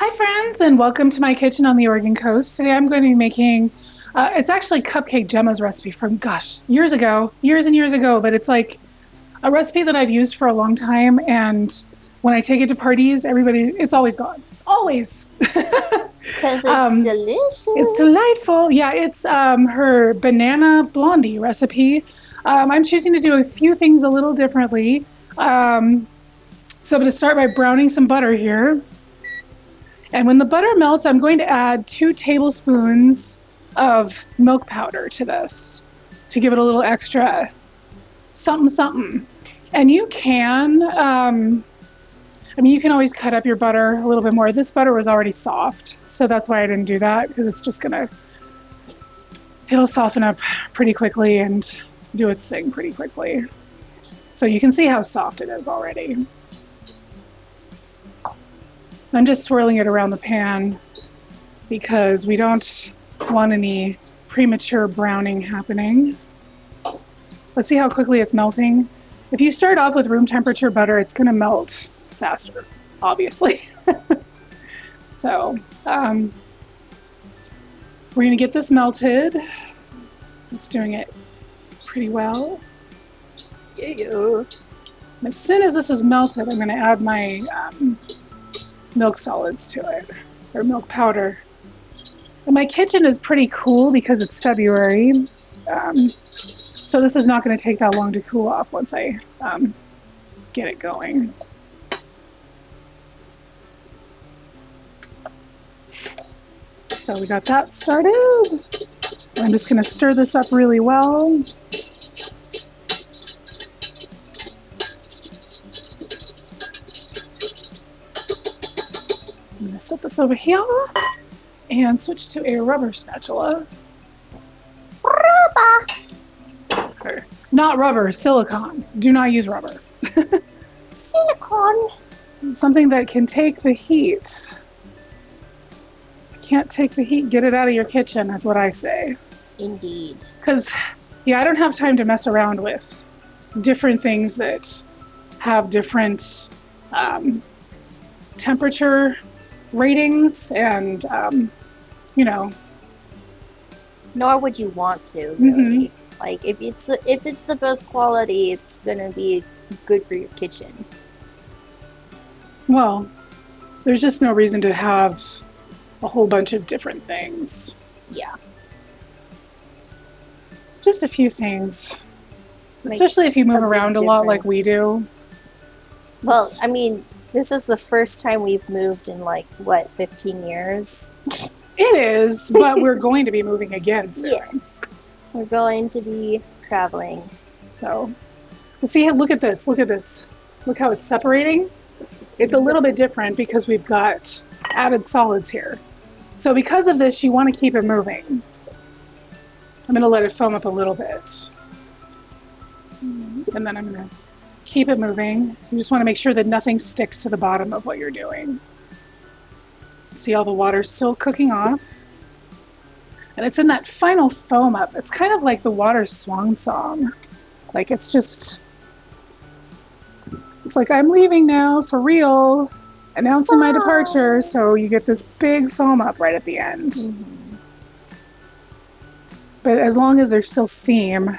Hi friends, and welcome to my kitchen on the Oregon coast. Today I'm going to be making, it's actually Cupcake Gemma's recipe from, years ago, years and years ago, but it's like a recipe that I've used for a long time, and when I take it to parties, it's always gone. Always. Because it's delicious. It's delightful. Yeah, it's her banana blondie recipe. I'm choosing to do a few things a little differently. So I'm going to start by browning some butter here. And when the butter melts, I'm going to add 2 tablespoons of milk powder to this to give it a little extra something. And you can, you can always cut up your butter a little bit more. This butter was already soft, so that's why I didn't do that, because it's just it'll soften up pretty quickly and do its thing pretty quickly. So you can see how soft it is already. I'm just swirling it around the pan because we don't want any premature browning happening. Let's see how quickly it's melting. If you start off with room temperature butter, it's going to melt faster, obviously. So we're going to get this melted. It's doing it pretty well. Yeah. As soon as this is melted, I'm going to add my milk solids to it, or milk powder. And my kitchen is pretty cool because it's February, so this is not going to take that long to cool off once I get it going. So we got that started. I'm just going to stir this up really well. I'm going to set this over here and switch to a rubber spatula. Rubber. Or, not rubber, silicone. Do not use rubber. Silicone. Something that can take the heat. Can't take the heat, get it out of your kitchen, is what I say. Indeed. Because, I don't have time to mess around with different things that have different temperature ratings, and Nor would you want to, really. Like, if it's the best quality, it's gonna be good for your kitchen. Well, there's just no reason to have a whole bunch of different things. Yeah. Just a few things. Especially if you move around a lot like we do. Well, this is the first time we've moved in 15 years? It is, but we're going to be moving again soon. Yes. We're going to be traveling. So, we'll see. Look at this. Look at this. Look how it's separating. It's a little bit different because we've got added solids here. So because of this, you want to keep it moving. I'm going to let it foam up a little bit. And then I'm going to keep it moving. You just want to make sure that nothing sticks to the bottom of what you're doing. See all the water still cooking off. And it's in that final foam up. It's kind of like the water swan song. Like it's like, I'm leaving now for real, announcing my departure. So you get this big foam up right at the end. Mm-hmm. But as long as there's still steam,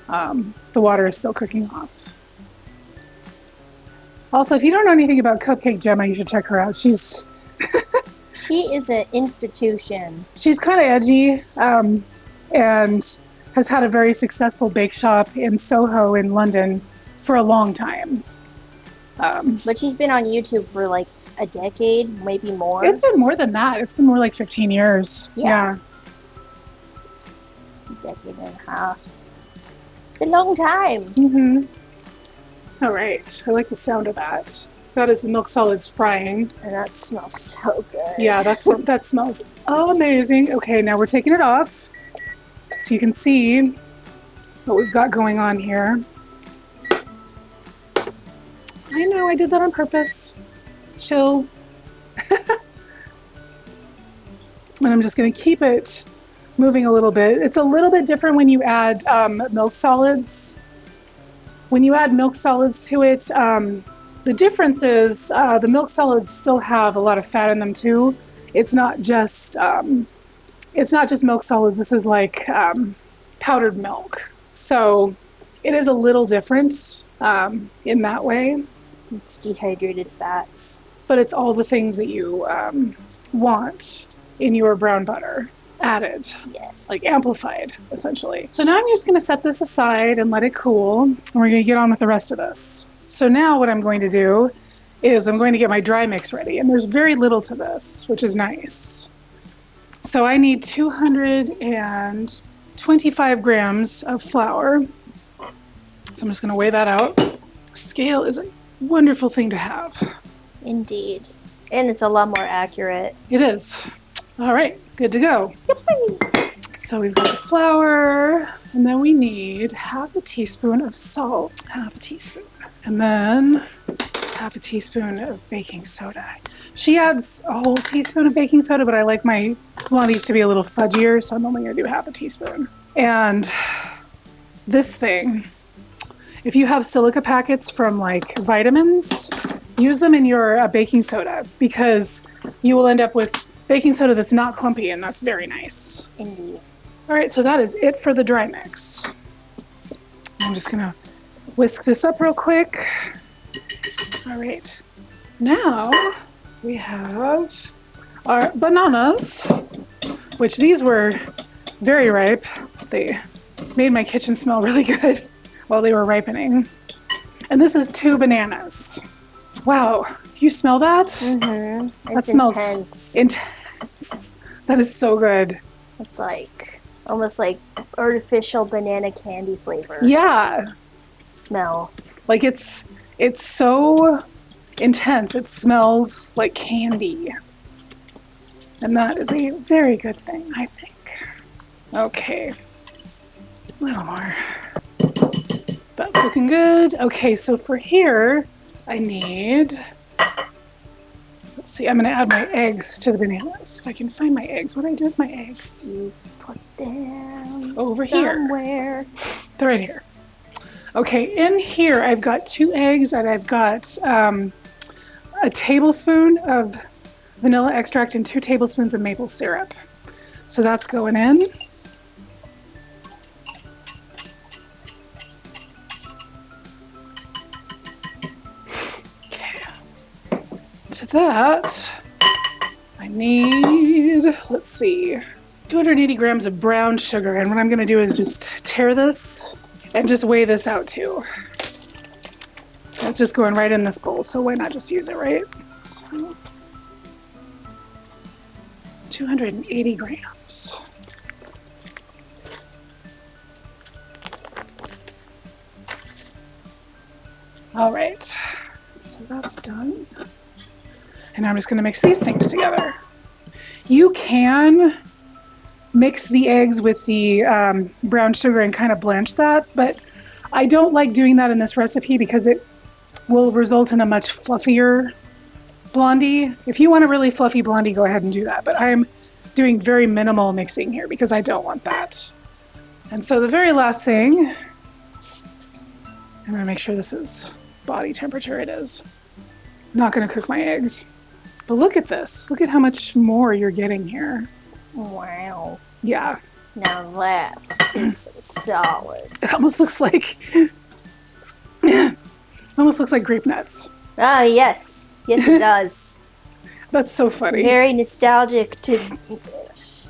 the water is still cooking off. Also, if you don't know anything about Cupcake Gemma, you should check her out. She is an institution. She's kind of edgy, and has had a very successful bake shop in Soho in London for a long time. But she's been on YouTube for a decade, maybe more. It's been more than that. It's been more like 15 years. Yeah. A decade and a half. It's a long time. Mm-hmm. All right. I like the sound of that. That is the milk solids frying. And that smells so good. Yeah, that smells amazing. Okay, now we're taking it off so you can see what we've got going on here. I know, I did that on purpose. Chill. And I'm just going to keep it moving a little bit. It's a little bit different when you add milk solids. When you add milk solids to it, the The difference is the milk solids still have a lot of fat in them too. It's not just milk solids. This is like powdered milk. So it is a little different in that way. It's dehydrated fats. But it's all the things that you want in your brown butter added. Yes. Like amplified, essentially. So now I'm just going to set this aside and let it cool. And we're going to get on with the rest of this. So now what I'm going to do is I'm going to get my dry mix ready. And there's very little to this, which is nice. So I need 225 grams of flour. So I'm just going to weigh that out. Scale is a wonderful thing to have. Indeed. And it's a lot more accurate. It is. All right, good to go. So we've got the flour, and then we need half a teaspoon of salt. Half a teaspoon. And then half a teaspoon of baking soda. She adds a whole teaspoon of baking soda, but I like my blondies to be a little fudgier, so I'm only going to do half a teaspoon. And this thing, if you have silica packets from like vitamins, use them in your baking soda because you will end up with baking soda that's not clumpy, and that's very nice. Indeed. All right, so that is it for the dry mix. I'm just gonna whisk this up real quick. All right, now we have our bananas, which these were very ripe. They made my kitchen smell really good while they were ripening. And this is 2 bananas. Wow, do you smell that? Mm-hmm. That smells intense. That is so good. It's like almost like artificial banana candy flavor. Yeah. Smell. Like it's so intense. It smells like candy. And that is a very good thing, I think. Okay. A little more. That's looking good. Okay, so for here, I need, let's see, I'm going to add my eggs to the bananas. If I can find my eggs. What do I do with my eggs? You put them over somewhere. Here. They're right here. Okay, in here I've got 2 eggs and I've got a tablespoon of vanilla extract and 2 tablespoons of maple syrup. So that's going in. To that, I need, let's see, 280 grams of brown sugar. And what I'm going to do is just tear this and just weigh this out too. It's just going right in this bowl, so why not just use it, right? So, 280 grams. All right, so that's done. And I'm just going to mix these things together. You can mix the eggs with the brown sugar and kind of blanch that, but I don't like doing that in this recipe because it will result in a much fluffier blondie. If you want a really fluffy blondie, go ahead and do that. But I'm doing very minimal mixing here because I don't want that. And so the very last thing, I'm going to make sure this is body temperature. It is. I'm not going to cook my eggs. But look at this. Look at how much more you're getting here. Wow. Yeah. Now that is solid. It almost looks like grape nuts. Oh, yes. Yes, it does. That's so funny. Very nostalgic to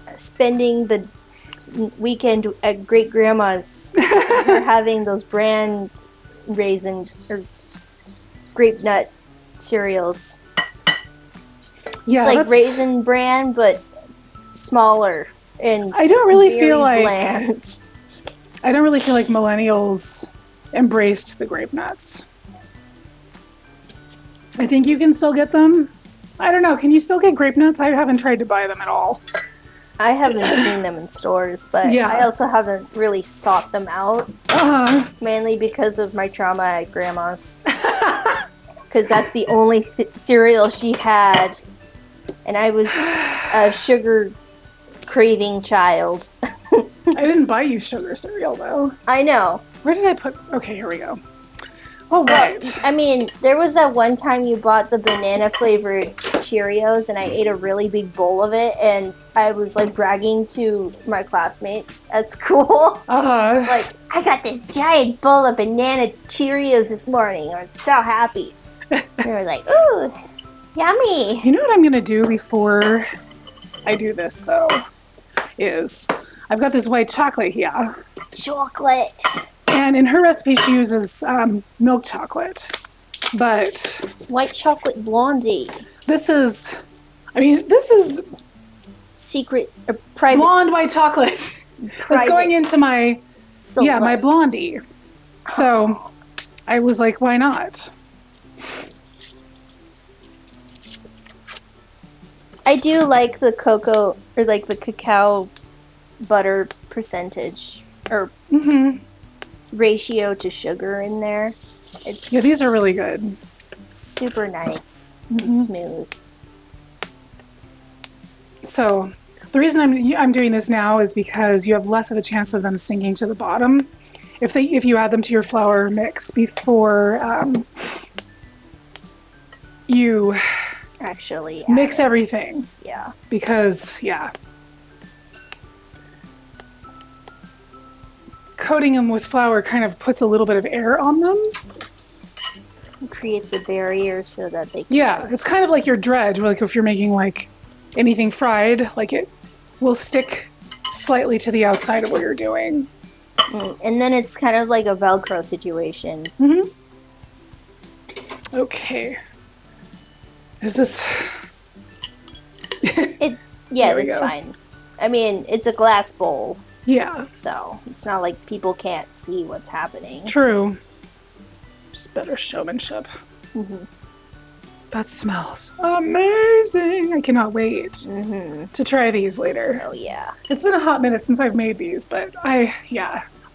spending the weekend at great grandma's for having those bran raisin or grape nut cereals. Yeah, it's like Raisin Bran, but smaller and I don't really very feel like bland. I don't really feel like millennials embraced the grape nuts. I think you can still get them. I don't know. Can you still get grape nuts? I haven't tried to buy them at all. I haven't seen them in stores, but Yeah. I also haven't really sought them out. Mainly because of my trauma at grandma's. Because that's the only cereal she had. And I was a sugar craving child. I didn't buy you sugar cereal, though. I know. Where did I put... Okay, here we go. Oh, right. I mean, there was that one time you bought the banana flavored Cheerios, and I ate a really big bowl of it, and I was like bragging to my classmates at school. Like, I got this giant bowl of banana Cheerios this morning. I was so happy. And they were like, ooh, yummy. You know what I'm going to do before I do this, though, is I've got this white chocolate here. Chocolate. And in her recipe, she uses milk chocolate. But White chocolate blondie. this is Secret, private. blonde white chocolate. It's going into my, my blondie. So I was like, why not? I do like the cocoa, or like the cacao butter percentage, or ratio to sugar in there. It's these are really good. super nice and smooth. So the reason I'm doing this now is because you have less of a chance of them sinking to the bottom if you add them to your flour mix before you Actually mix everything. Yeah. Because coating them with flour kind of puts a little bit of air on them. It creates a barrier so that they can't. Yeah, it's kind of like your dredge, like if you're making like anything fried, like it will stick slightly to the outside of what you're doing. And then it's kind of like a Velcro situation. Okay. Is this... It's fine. I mean, it's a glass bowl. Yeah. So it's not like people can't see what's happening. True. Just better showmanship. That smells amazing. I cannot wait to try these later. Oh, yeah. It's been a hot minute since I've made these, but I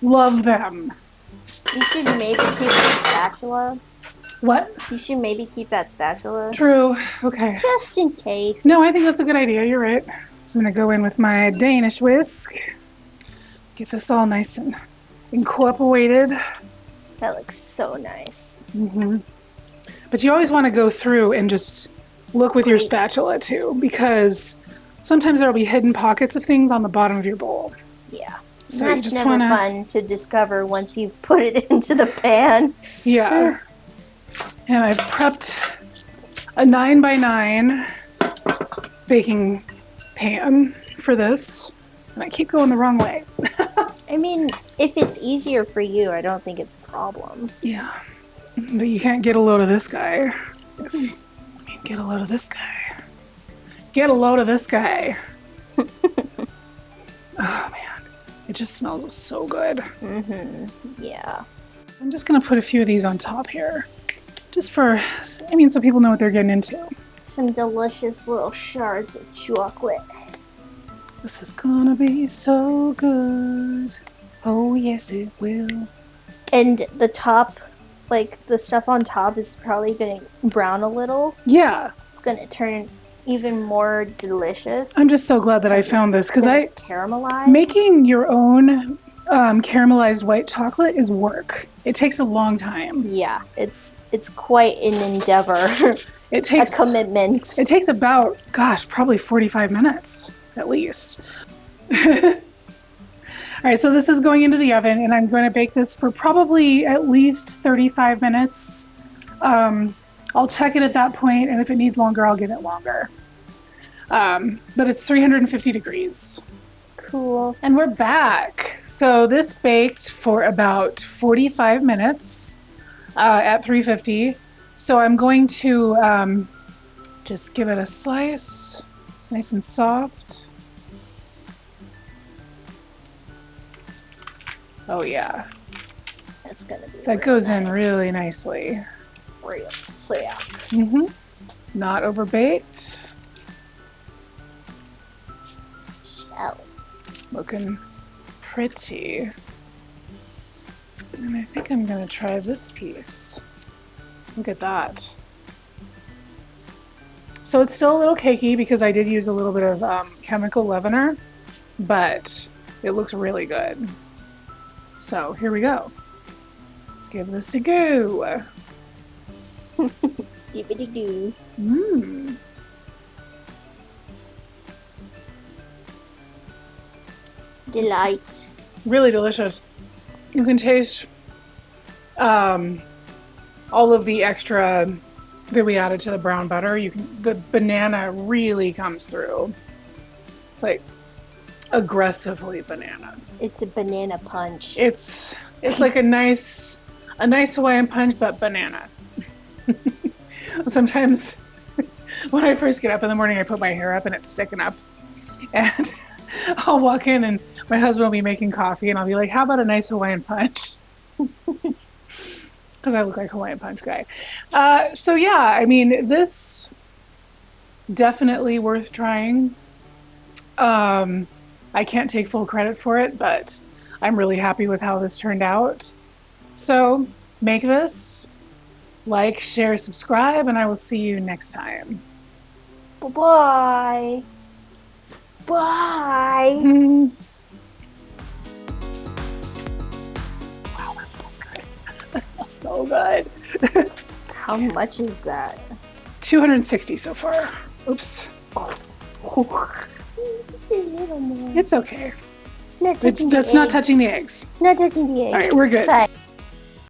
love them. You should maybe keep that spatula. What? You should maybe keep that spatula. True. Okay. Just in case. No, I think that's a good idea. You're right. So I'm going to go in with my Danish whisk. Get this all nice and incorporated. That looks so nice. But you always want to go through and just look with your spatula too, because sometimes there will be hidden pockets of things on the bottom of your bowl. Yeah. So that's you just never want fun to discover once you've put it into the pan. Yeah. And I've prepped a 9x9 baking pan for this. And I keep going the wrong way. I mean, if it's easier for you, I don't think it's a problem. Yeah. But you can't get a load of this guy. Get a load of this guy. Get a load of this guy. Oh, man. It just smells so good. Yeah. So I'm just going to put a few of these on top here. Just for, so people know what they're getting into. Some delicious little shards of chocolate. This is gonna be so good. Oh, yes, it will. And the top, like the stuff on top is probably going to brown a little. Yeah. It's going to turn even more delicious. I'm just so glad that I found this, because caramelize. Making your own caramelized white chocolate is work. It takes a long time. Yeah, it's quite an endeavor. It takes a commitment. It takes about, probably 45 minutes at least. All right, so this is going into the oven, and I'm going to bake this for probably at least 35 minutes. I'll check it at that point, and if it needs longer, I'll give it longer. But it's 350 degrees. Cool. And we're back. So this baked for about 45 minutes at 350. So I'm going to just give it a slice. It's nice and soft. Oh yeah. That's gonna be that goes in really nicely. Real sick. Not overbaked. Shell. Looking pretty. And I think I'm gonna try this piece. Look at that. So it's still a little cakey because I did use a little bit of chemical leavener, but it looks really good. So here we go. Let's give this a go. Dibbity-doo. Mmm. Delight. Really delicious. You can taste all of the extra that we added to the brown butter. The banana really comes through. It's like aggressively banana. It's a banana punch. It's like a nice Hawaiian punch, but banana. Sometimes when I first get up in the morning, I put my hair up and it's sticking up, and I'll walk in and my husband will be making coffee and I'll be like, how about a nice Hawaiian punch? Because I look like Hawaiian punch guy. So yeah, I mean, this definitely worth trying. I can't take full credit for it, but I'm really happy with how this turned out. So make this, like, share, subscribe, and I will see you next time. Bye-bye. Bye. Wow, that smells good. That smells so good. How much is that? 260 so far. Oops. Just a little more. It's okay. It's not touching the eggs. That's not touching the eggs. It's not touching the eggs. All right, we're good. It's fine.